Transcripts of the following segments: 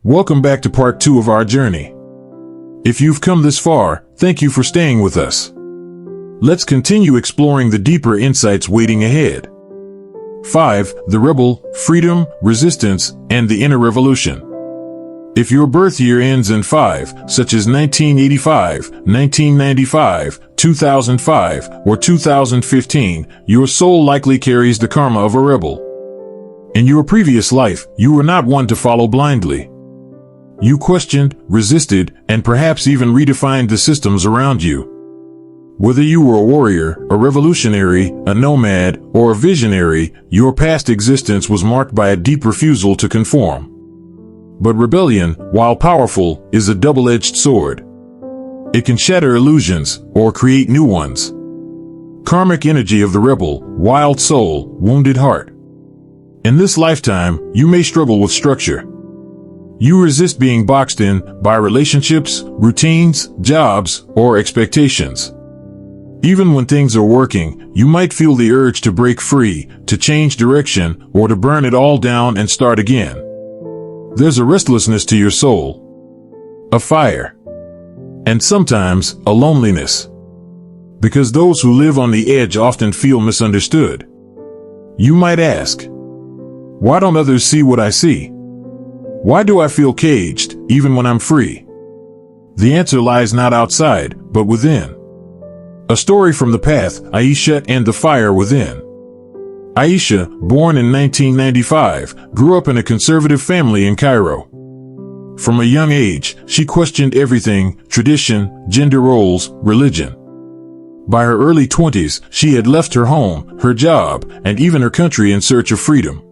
Welcome back to part 2 of our journey. If you've come this far, thank you for staying with us. Let's continue exploring the deeper insights waiting ahead. 5. The rebel, freedom, resistance, and the inner revolution. If your birth year ends in 5, such as 1985, 1995, 2005, or 2015, your soul likely carries the karma of a rebel. In your previous life, you were not one to follow blindly. You questioned, resisted, and perhaps even redefined the systems around you. Whether you were a warrior, a revolutionary, a nomad, or a visionary, your past existence was marked by a deep refusal to conform. But rebellion, while powerful, is a double-edged sword. It can shatter illusions, or create new ones. Karmic energy of the rebel, wild soul, wounded heart. In this lifetime, you may struggle with structure. You resist being boxed in by relationships, routines, jobs, or expectations. Even when things are working, you might feel the urge to break free, to change direction, or to burn it all down and start again. There's a restlessness to your soul, a fire, and sometimes a loneliness. Because those who live on the edge often feel misunderstood. You might ask, why don't others see what I see? Why do I feel caged, even when I'm free? The answer lies not outside, but within. A story from the path, Aisha and the fire within. Aisha, born in 1995, grew up in a conservative family in Cairo. From a young age, she questioned everything: tradition, gender roles, religion. By her early 20s, she had left her home, her job, and even her country in search of freedom.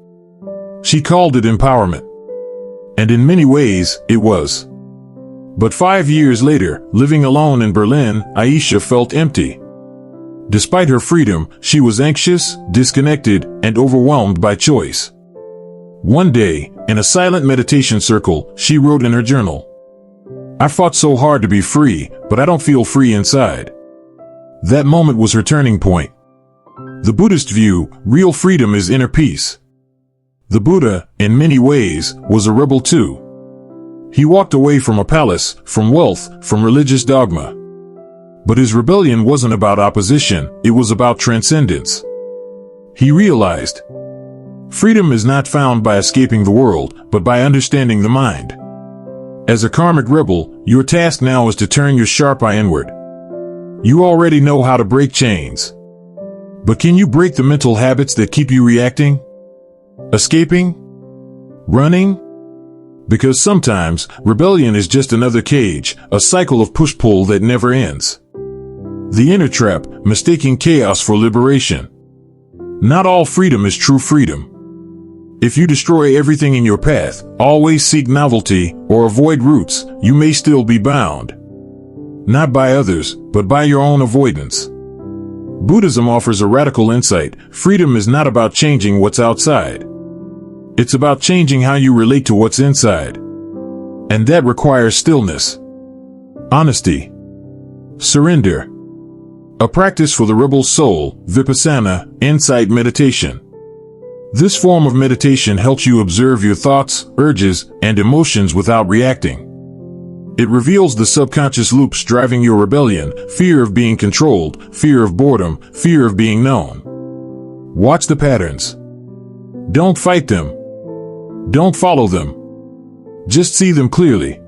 She called it empowerment. And in many ways, it was. But 5 years later, living alone in Berlin, Aisha felt empty. Despite her freedom, she was anxious, disconnected, and overwhelmed by choice. One day, in a silent meditation circle, she wrote in her journal, "I fought so hard to be free, but I don't feel free inside." That moment was her turning point. The Buddhist view, real freedom is inner peace. The Buddha, in many ways, was a rebel too. He walked away from a palace, from wealth, from religious dogma. But his rebellion wasn't about opposition, it was about transcendence. He realized, freedom is not found by escaping the world, but by understanding the mind. As a karmic rebel, your task now is to turn your sharp eye inward. You already know how to break chains. But can you break the mental habits that keep you reacting? Escaping? Running? Because sometimes, rebellion is just another cage, a cycle of push-pull that never ends. The inner trap, mistaking chaos for liberation. Not all freedom is true freedom. If you destroy everything in your path, always seek novelty, or avoid roots, you may still be bound. Not by others, but by your own avoidance. Buddhism offers a radical insight. Freedom is not about changing what's outside. It's about changing how you relate to what's inside. And that requires stillness, honesty, surrender. A practice for the rebel soul, vipassana, insight meditation. This form of meditation helps you observe your thoughts, urges, and emotions without reacting. It reveals the subconscious loops driving your rebellion: fear of being controlled, fear of boredom, fear of being known. Watch the patterns. Don't fight them. Don't follow them. Just see them clearly.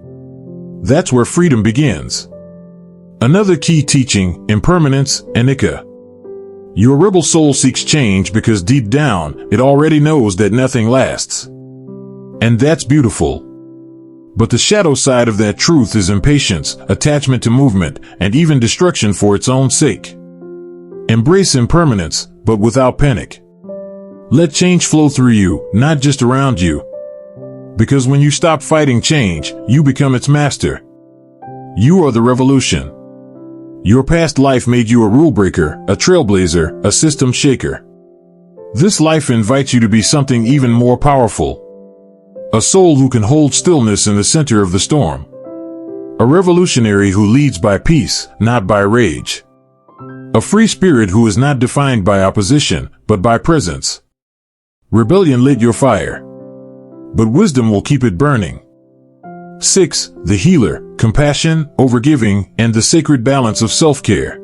That's where freedom begins. Another key teaching, impermanence, anicca. Your rebel soul seeks change because deep down, it already knows that nothing lasts. And that's beautiful. But the shadow side of that truth is impatience, attachment to movement, and even destruction for its own sake. Embrace impermanence, but without panic. Let change flow through you, not just around you. Because when you stop fighting change, you become its master. You are the revolution. Your past life made you a rule breaker, a trailblazer, a system shaker. This life invites you to be something even more powerful. A soul who can hold stillness in the center of the storm. A revolutionary who leads by peace, not by rage. A free spirit who is not defined by opposition, but by presence. Rebellion lit your fire. But wisdom will keep it burning. 6. The healer, compassion, overgiving, and the sacred balance of self-care.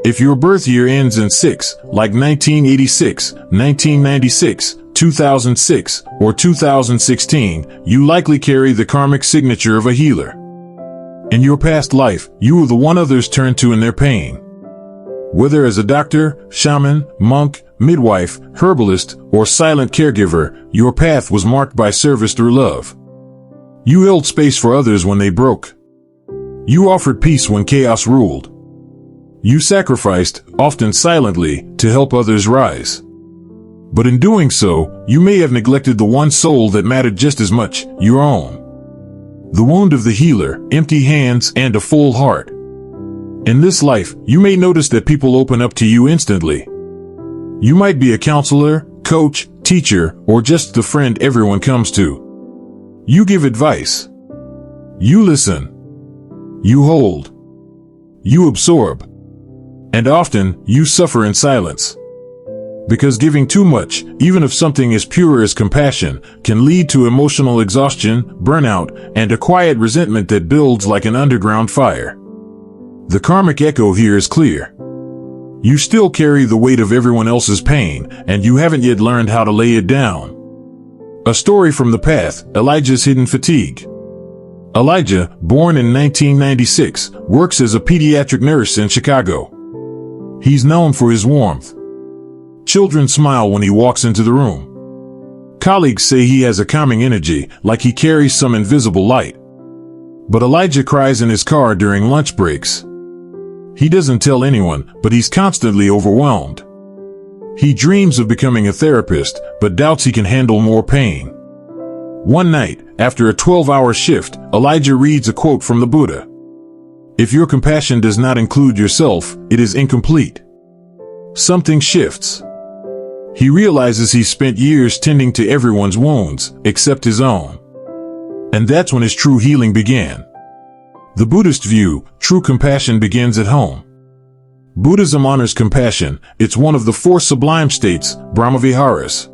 If your birth year ends in 6, like 1986, 1996, 2006, or 2016, you likely carry the karmic signature of a healer. In your past life, you were the one others turn to in their pain. Whether as a doctor, shaman, monk, midwife, herbalist, or silent caregiver, your path was marked by service through love. You held space for others when they broke. You offered peace when chaos ruled. You sacrificed, often silently, to help others rise. But in doing so, you may have neglected the one soul that mattered just as much, your own. The wound of the healer, empty hands and a full heart. In this life, you may notice that people open up to you instantly. You might be a counselor, coach, teacher, or just the friend everyone comes to. You give advice. You listen. You hold. You absorb. And often, you suffer in silence. Because giving too much, even of something as pure as compassion, can lead to emotional exhaustion, burnout, and a quiet resentment that builds like an underground fire. The karmic echo here is clear. You still carry the weight of everyone else's pain, and you haven't yet learned how to lay it down. A story from the path, Elijah's hidden fatigue. Elijah, born in 1996, works as a pediatric nurse in Chicago. He's known for his warmth. Children smile when he walks into the room. Colleagues say he has a calming energy, like he carries some invisible light. But Elijah cries in his car during lunch breaks. He doesn't tell anyone, but he's constantly overwhelmed. He dreams of becoming a therapist, but doubts he can handle more pain. One night, after a 12-hour shift, Elijah reads a quote from the Buddha. If your compassion does not include yourself, it is incomplete. Something shifts. He realizes he's spent years tending to everyone's wounds, except his own. And that's when his true healing began. The Buddhist view, true compassion begins at home. Buddhism honors compassion. It's one of the 4 sublime states, Brahmaviharas.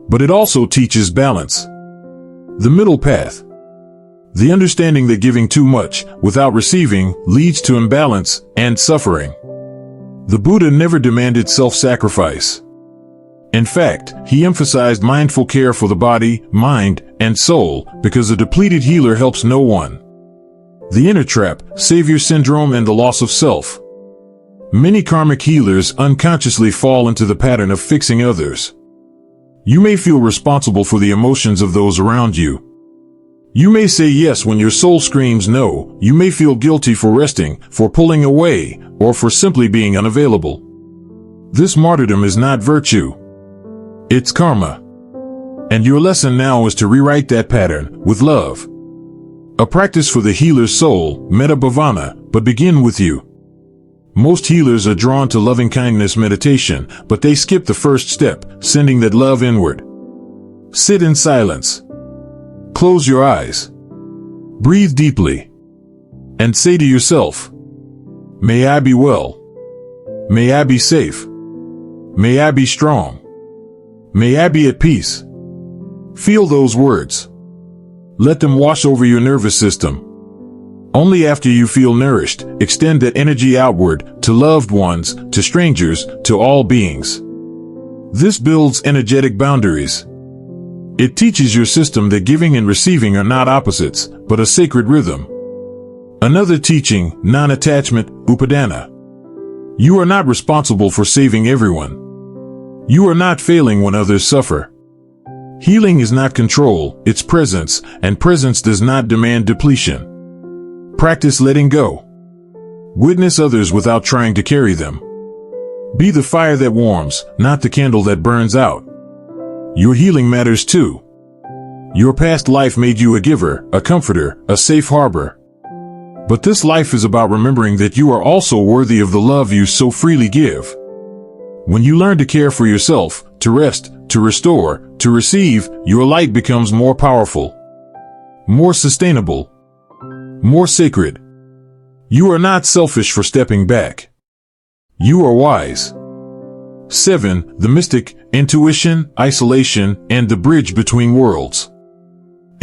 But it also teaches balance. The middle path. The understanding that giving too much, without receiving, leads to imbalance and suffering. The Buddha never demanded self-sacrifice. In fact, he emphasized mindful care for the body, mind, and soul, because a depleted healer helps no one. The inner trap, savior syndrome, and the loss of self. Many karmic healers unconsciously fall into the pattern of fixing others. You may feel responsible for the emotions of those around you. You may say yes when your soul screams no. You may feel guilty for resting, for pulling away, or for simply being unavailable. This martyrdom is not virtue. It's karma. And your lesson now is to rewrite that pattern with love. A practice for the healer's soul, metta bhavana, but begin with you. Most healers are drawn to loving-kindness meditation, but they skip the first step, sending that love inward. Sit in silence. Close your eyes. Breathe deeply. And say to yourself, may I be well. May I be safe. May I be strong. May I be at peace. Feel those words. Let them wash over your nervous system. Only after you feel nourished, extend that energy outward, to loved ones, to strangers, to all beings. This builds energetic boundaries. It teaches your system that giving and receiving are not opposites, but a sacred rhythm. Another teaching, non-attachment, upadana. You are not responsible for saving everyone. You are not failing when others suffer. Healing is not control, it's presence, and presence does not demand depletion. Practice letting go. Witness others without trying to carry them. Be the fire that warms, not the candle that burns out. Your healing matters too. Your past life made you a giver, a comforter, a safe harbor. But this life is about remembering that you are also worthy of the love you so freely give. When you learn to care for yourself, to rest, to restore, to receive, your light becomes more powerful, more sustainable, more sacred. You are not selfish for stepping back. You are wise. 7. The mystic, intuition, isolation, and the bridge between worlds.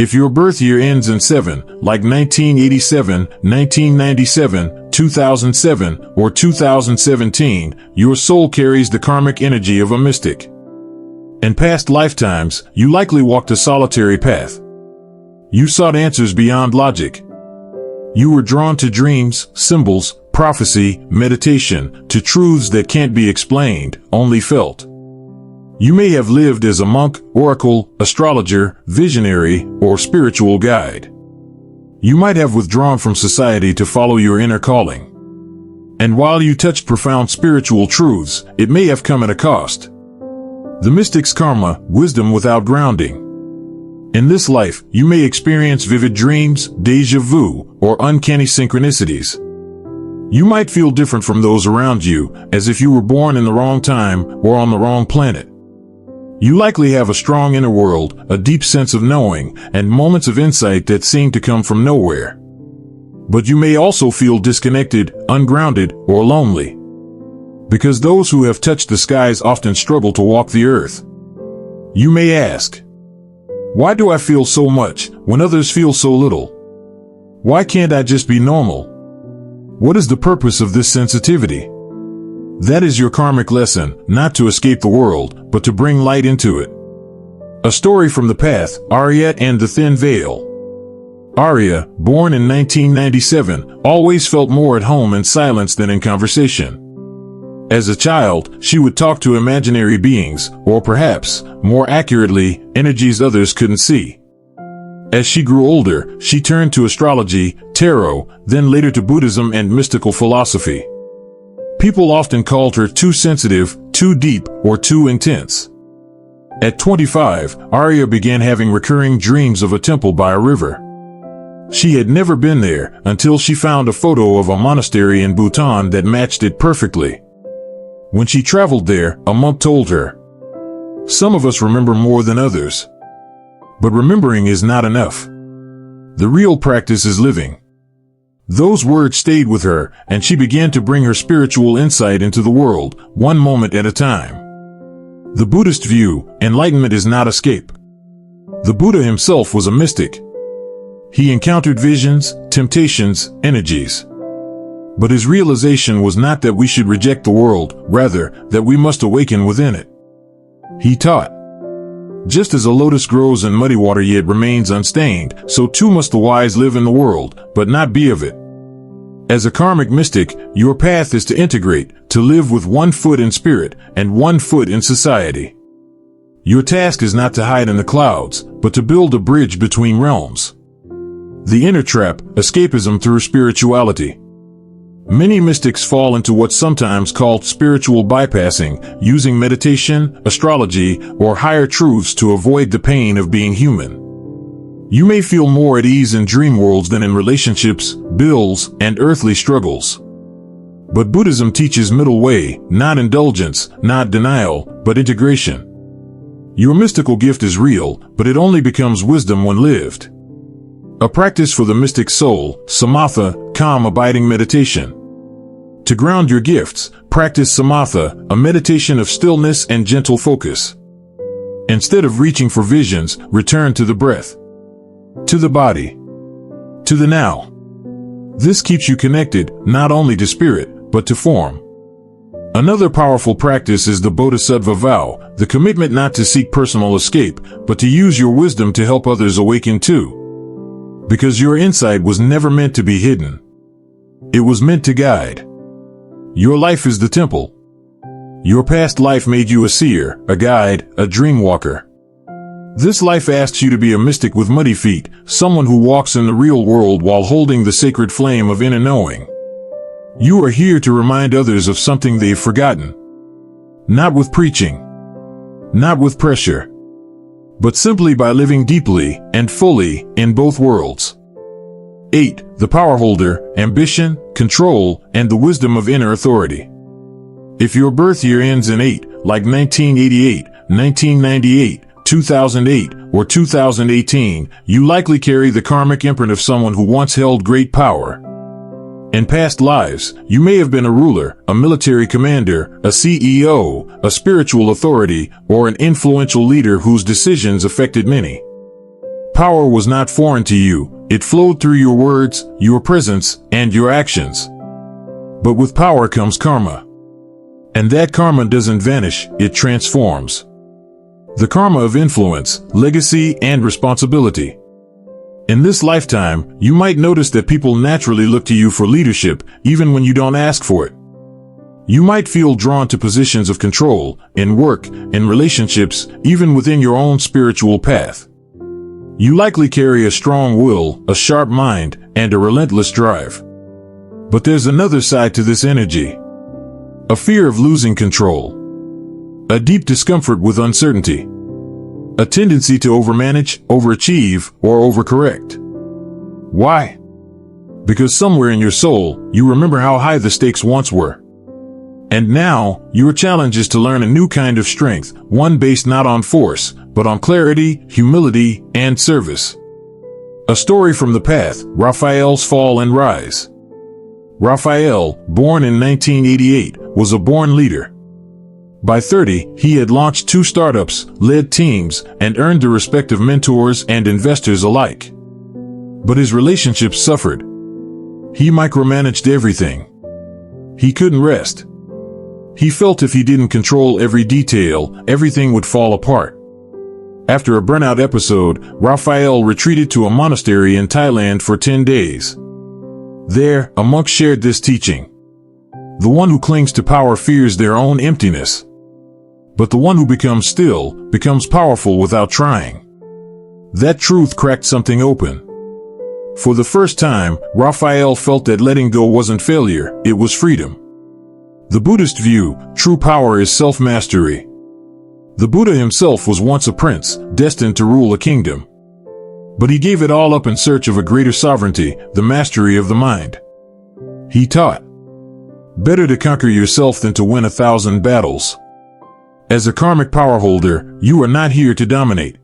If your birth year ends in 7, like 1987, 1997, 2007, or 2017, your soul carries the karmic energy of a mystic. In past lifetimes, you likely walked a solitary path. You sought answers beyond logic. You were drawn to dreams, symbols, prophecy, meditation, to truths that can't be explained, only felt. You may have lived as a monk, oracle, astrologer, visionary, or spiritual guide. You might have withdrawn from society to follow your inner calling. And while you touched profound spiritual truths, it may have come at a cost. The mystic's karma, wisdom without grounding. In this life, you may experience vivid dreams, déjà vu, or uncanny synchronicities. You might feel different from those around you, as if you were born in the wrong time or on the wrong planet. You likely have a strong inner world, a deep sense of knowing, and moments of insight that seem to come from nowhere. But you may also feel disconnected, ungrounded, or lonely. Because those who have touched the skies often struggle to walk the earth. You may ask, why do I feel so much when others feel so little? Why can't I just be normal? What is the purpose of this sensitivity? That is your karmic lesson, not to escape the world, but to bring light into it. A story from the path, Arya and the Thin Veil. Arya, born in 1997, always felt more at home in silence than in conversation. As a child, she would talk to imaginary beings, or perhaps, more accurately, energies others couldn't see. As she grew older, she turned to astrology, tarot, then later to Buddhism and mystical philosophy. People often called her too sensitive, too deep, or too intense. At 25, Arya began having recurring dreams of a temple by a river. She had never been there until she found a photo of a monastery in Bhutan that matched it perfectly. When she traveled there, a monk told her, "Some of us remember more than others. But remembering is not enough. The real practice is living." Those words stayed with her, and she began to bring her spiritual insight into the world, one moment at a time. The Buddhist view, enlightenment is not escape. The Buddha himself was a mystic. He encountered visions, temptations, energies. But his realization was not that we should reject the world, rather, that we must awaken within it. He taught, just as a lotus grows in muddy water yet remains unstained, so too must the wise live in the world, but not be of it. As a karmic mystic, your path is to integrate, to live with one foot in spirit and one foot in society. Your task is not to hide in the clouds, but to build a bridge between realms. The inner trap, escapism through spirituality. Many mystics fall into what's sometimes called spiritual bypassing, using meditation, astrology, or higher truths to avoid the pain of being human. You may feel more at ease in dream worlds than in relationships, bills, and earthly struggles. But Buddhism teaches middle way, not indulgence, not denial, but integration. Your mystical gift is real, but it only becomes wisdom when lived. A practice for the mystic soul, samatha, calm abiding meditation. To ground your gifts, practice samatha, a meditation of stillness and gentle focus. Instead of reaching for visions, return to the breath, to the body, to the now. This keeps you connected, not only to spirit, but to form. Another powerful practice is the bodhisattva vow, the commitment not to seek personal escape, but to use your wisdom to help others awaken too. Because your insight was never meant to be hidden. It was meant to guide. Your life is the temple. Your past life made you a seer, a guide, a dream walker. This life asks you to be a mystic with muddy feet, someone who walks in the real world while holding the sacred flame of inner knowing. You are here to remind others of something they've forgotten. Not with preaching. Not with pressure. But simply by living deeply and fully in both worlds. 8. The power holder, ambition, control, and the wisdom of inner authority. If your birth year ends in 8, like 1988, 1998, 2008, or 2018, you likely carry the karmic imprint of someone who once held great power. In past lives, you may have been a ruler, a military commander, a CEO, a spiritual authority, or an influential leader whose decisions affected many. Power was not foreign to you. It flowed through your words, your presence, and your actions. But with power comes karma. And that karma doesn't vanish, it transforms. The karma of influence, legacy, and responsibility. In this lifetime, you might notice that people naturally look to you for leadership, even when you don't ask for it. You might feel drawn to positions of control, in work, in relationships, even within your own spiritual path. You likely carry a strong will, a sharp mind, and a relentless drive. But there's another side to this energy. A fear of losing control. A deep discomfort with uncertainty. A tendency to overmanage, overachieve, or overcorrect. Why? Because somewhere in your soul, you remember how high the stakes once were. And now, your challenge is to learn a new kind of strength, one based not on force, but on clarity, humility, and service. A story from the path, Raphael's fall and rise. Raphael, born in 1988, was a born leader. By 30, he had launched 2 startups, led teams, and earned the respect of mentors and investors alike. But his relationships suffered. He micromanaged everything. He couldn't rest. He felt if he didn't control every detail, everything would fall apart. After a burnout episode, Raphael retreated to a monastery in Thailand for 10 days. There, a monk shared this teaching. The one who clings to power fears their own emptiness. But the one who becomes still, becomes powerful without trying. That truth cracked something open. For the first time, Raphael felt that letting go wasn't failure, it was freedom. The Buddhist view, true power is self-mastery. The Buddha himself was once a prince, destined to rule a kingdom. But he gave it all up in search of a greater sovereignty, the mastery of the mind. He taught, better to conquer yourself than to win 1,000 battles. As a karmic power holder, you are not here to dominate.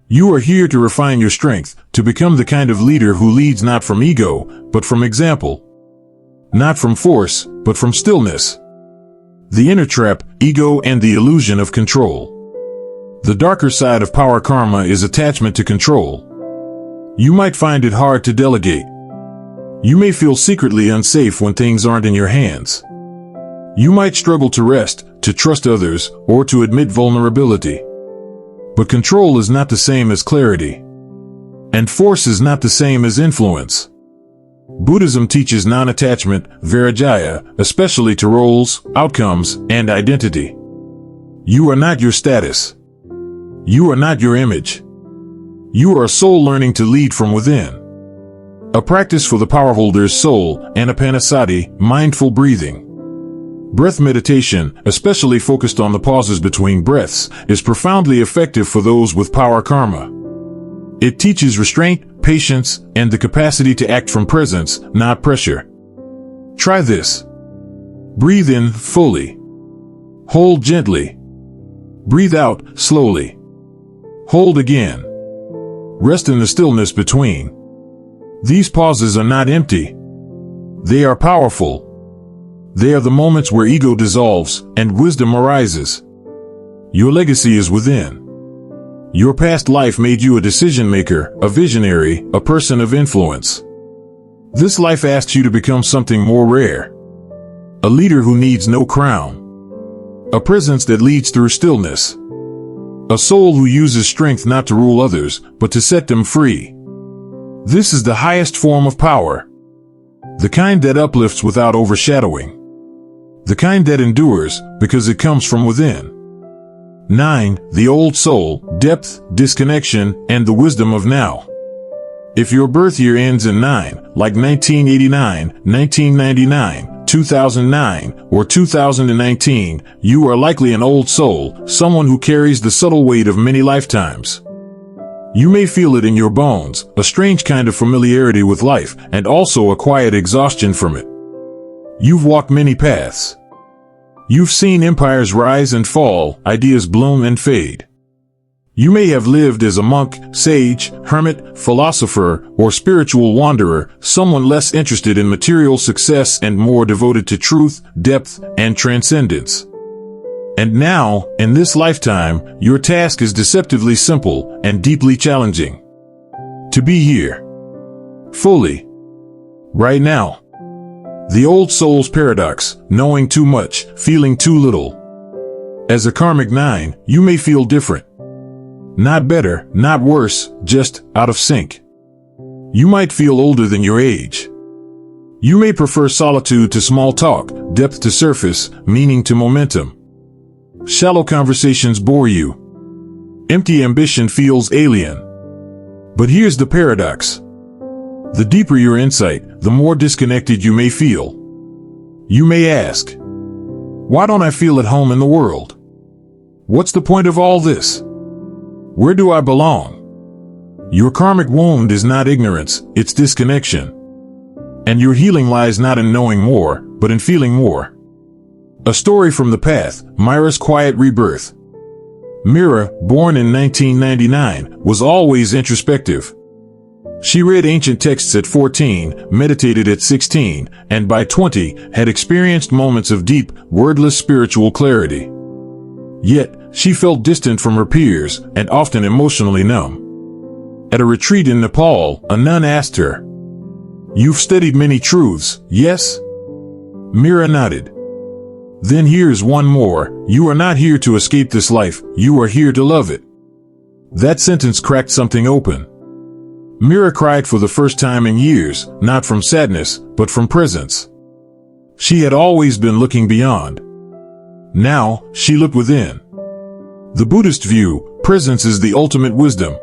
You are here to refine your strength, to become the kind of leader who leads not from ego, but from example. Not from force, but from stillness. The inner trap, ego, and the illusion of control. The darker side of power karma is attachment to control. You might find it hard to delegate. You may feel secretly unsafe when things aren't in your hands. You might struggle to rest, to trust others, or to admit vulnerability. But control is not the same as clarity. And force is not the same as influence. Buddhism teaches non-attachment, vairagya, especially to roles, outcomes, and identity. You are not your status. You are not your image. You are a soul learning to lead from within. A practice for the powerholder's soul, anapanasati, mindful breathing. Breath meditation, especially focused on the pauses between breaths, is profoundly effective for those with power karma. It teaches restraint, patience, and the capacity to act from presence, not pressure. Try this. Breathe in fully. Hold gently. Breathe out slowly. Hold again. Rest in the stillness between. These pauses are not empty. They are powerful. They are the moments where ego dissolves and wisdom arises. Your legacy is within. Your past life made you a decision maker, a visionary, a person of influence. This life asks you to become something more rare. A leader who needs no crown. A presence that leads through stillness. A soul who uses strength not to rule others, but to set them free. This is the highest form of power. The kind that uplifts without overshadowing. The kind that endures, because it comes from within. 9. The old soul, depth, disconnection, and the wisdom of now. If your birth year ends in 9, like 1989, 1999, 2009, or 2019, you are likely an old soul, someone who carries the subtle weight of many lifetimes. You may feel it in your bones, a strange kind of familiarity with life, and also a quiet exhaustion from it. You've walked many paths. You've seen empires rise and fall, ideas bloom and fade. You may have lived as a monk, sage, hermit, philosopher, or spiritual wanderer, someone less interested in material success and more devoted to truth, depth, and transcendence. And now, in this lifetime, your task is deceptively simple and deeply challenging. To be here. Fully. Right now. The old soul's paradox, knowing too much, feeling too little. As a karmic 9, you may feel different. Not better, not worse, just out of sync. You might feel older than your age. You may prefer solitude to small talk, depth to surface, meaning to momentum. Shallow conversations bore you. Empty ambition feels alien. But here's the paradox. The deeper your insight, the more disconnected you may feel. You may ask, why don't I feel at home in the world? What's the point of all this? Where do I belong? Your karmic wound is not ignorance, it's disconnection. And your healing lies not in knowing more, but in feeling more. A story from the path, Myra's quiet rebirth. Myra, born in 1999, was always introspective. She read ancient texts at 14, meditated at 16, and by 20 had experienced moments of deep, wordless spiritual clarity. Yet, she felt distant from her peers and often emotionally numb. At a retreat in Nepal, a nun asked her, "You've studied many truths, yes?" Myra nodded. "Then here's one more. You are not here to escape this life, you are here to love it." That sentence cracked something open. Myra cried for the first time in years, not from sadness, but from presence. She had always been looking beyond. Now, she looked within. The Buddhist view, presence is the ultimate wisdom.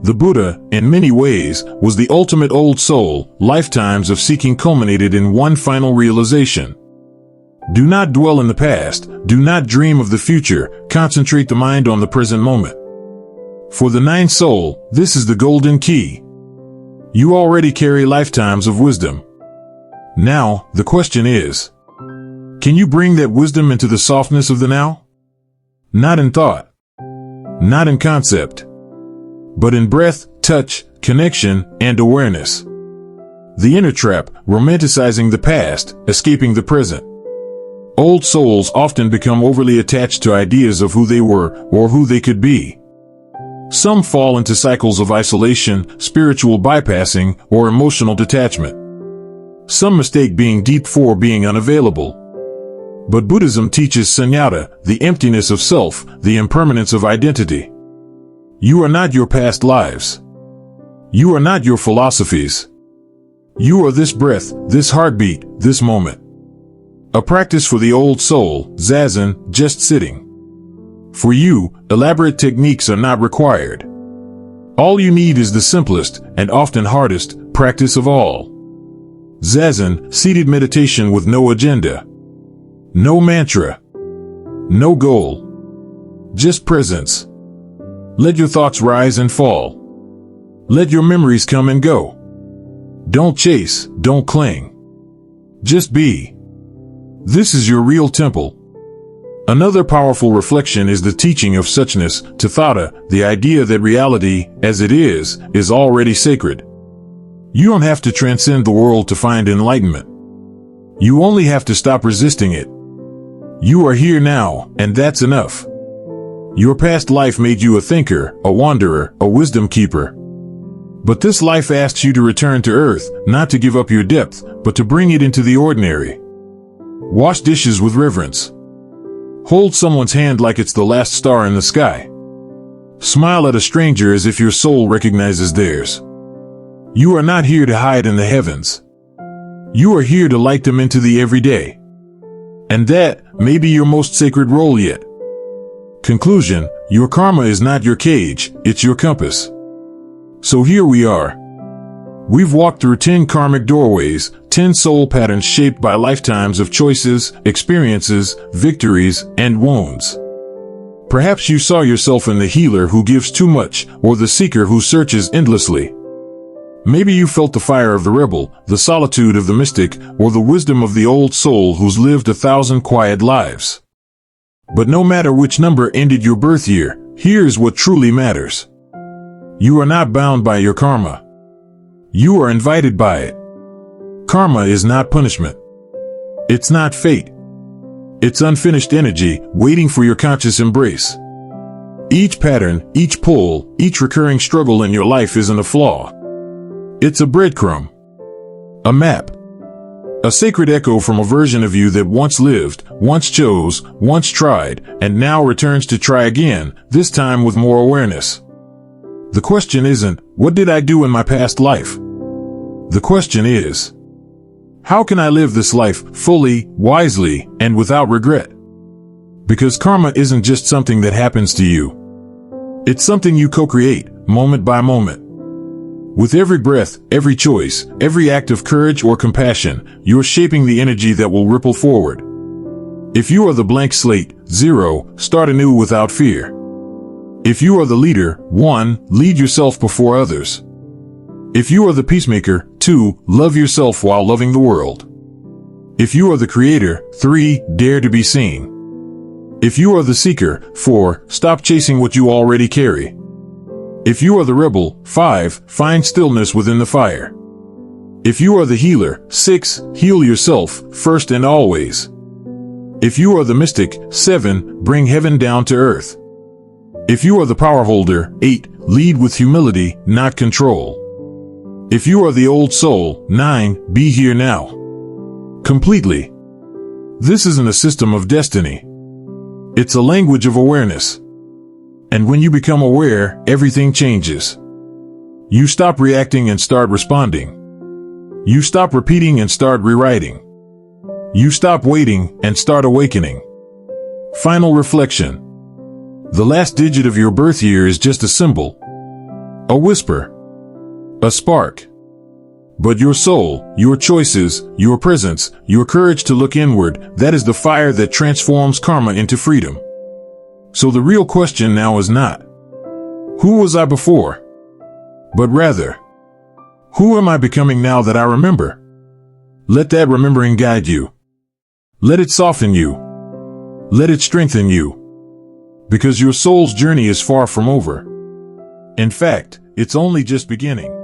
The Buddha, in many ways, was the ultimate old soul, lifetimes of seeking culminated in one final realization. Do not dwell in the past, do not dream of the future, concentrate the mind on the present moment. For the 9 soul, this is the golden key. You already carry lifetimes of wisdom. Now, the question is, can you bring that wisdom into the softness of the now? Not in thought, not in concept, but in breath, touch, connection, and awareness. The inner trap, romanticizing the past, escaping the present. Old souls often become overly attached to ideas of who they were or who they could be. Some fall into cycles of isolation, spiritual bypassing, or emotional detachment. Some mistake being deep for being unavailable. But Buddhism teaches sunyata, the emptiness of self, the impermanence of identity. You are not your past lives. You are not your philosophies. You are this breath, this heartbeat, this moment. A practice for the old soul, zazen, just sitting. For you, elaborate techniques are not required. All you need is the simplest, and often hardest, practice of all. Zazen, seated meditation with no agenda. No mantra. No goal. Just presence. Let your thoughts rise and fall. Let your memories come and go. Don't chase, don't cling. Just be. This is your real temple. Another powerful reflection is the teaching of suchness, tathata, the idea that reality, as it is already sacred. You don't have to transcend the world to find enlightenment. You only have to stop resisting it. You are here now, and that's enough. Your past life made you a thinker, a wanderer, a wisdom keeper. But this life asks you to return to earth, not to give up your depth, but to bring it into the ordinary. Wash dishes with reverence. Hold someone's hand like it's the last star in the sky. Smile at a stranger as if your soul recognizes theirs. You are not here to hide in the heavens. You are here to light them into the everyday. And that may be your most sacred role yet. Conclusion, your karma is not your cage, it's your compass. So here we are. We've walked through 10 karmic doorways, 10 soul patterns shaped by lifetimes of choices, experiences, victories, and wounds. Perhaps you saw yourself in the healer who gives too much, or the seeker who searches endlessly. Maybe you felt the fire of the rebel, the solitude of the mystic, or the wisdom of the old soul who's lived 1,000 quiet lives. But no matter which number ended your birth year, here's what truly matters. You are not bound by your karma. You are invited by it. Karma is not punishment. It's not fate. It's unfinished energy, waiting for your conscious embrace. Each pattern, each pull, each recurring struggle in your life isn't a flaw. It's a breadcrumb. A map. A sacred echo from a version of you that once lived, once chose, once tried, and now returns to try again, this time with more awareness. The question isn't, what did I do in my past life? The question is, how can I live this life fully, wisely, and without regret? Because karma isn't just something that happens to you. It's something you co-create, moment by moment. With every breath, every choice, every act of courage or compassion, you're shaping the energy that will ripple forward. If you are the blank slate, 0, start anew without fear. If you are the leader, 1, lead yourself before others. If you are the peacemaker, 2, love yourself while loving the world. If you are the creator, 3, dare to be seen. If you are the seeker, 4, stop chasing what you already carry. If you are the rebel, 5, find stillness within the fire. If you are the healer, 6, heal yourself, first and always. If you are the mystic, 7, bring heaven down to earth. If you are the power holder, 8, lead with humility, not control. If you are the old soul, 9, be here now. Completely. This isn't a system of destiny. It's a language of awareness. And when you become aware, everything changes. You stop reacting and start responding. You stop repeating and start rewriting. You stop waiting and start awakening. Final reflection. The last digit of your birth year is just a symbol, a whisper, a spark. But your soul, your choices, your presence, your courage to look inward, that is the fire that transforms karma into freedom. So the real question now is not, who was I before? But rather, who am I becoming now that I remember? Let that remembering guide you. Let it soften you. Let it strengthen you. Because your soul's journey is far from over. In fact, it's only just beginning.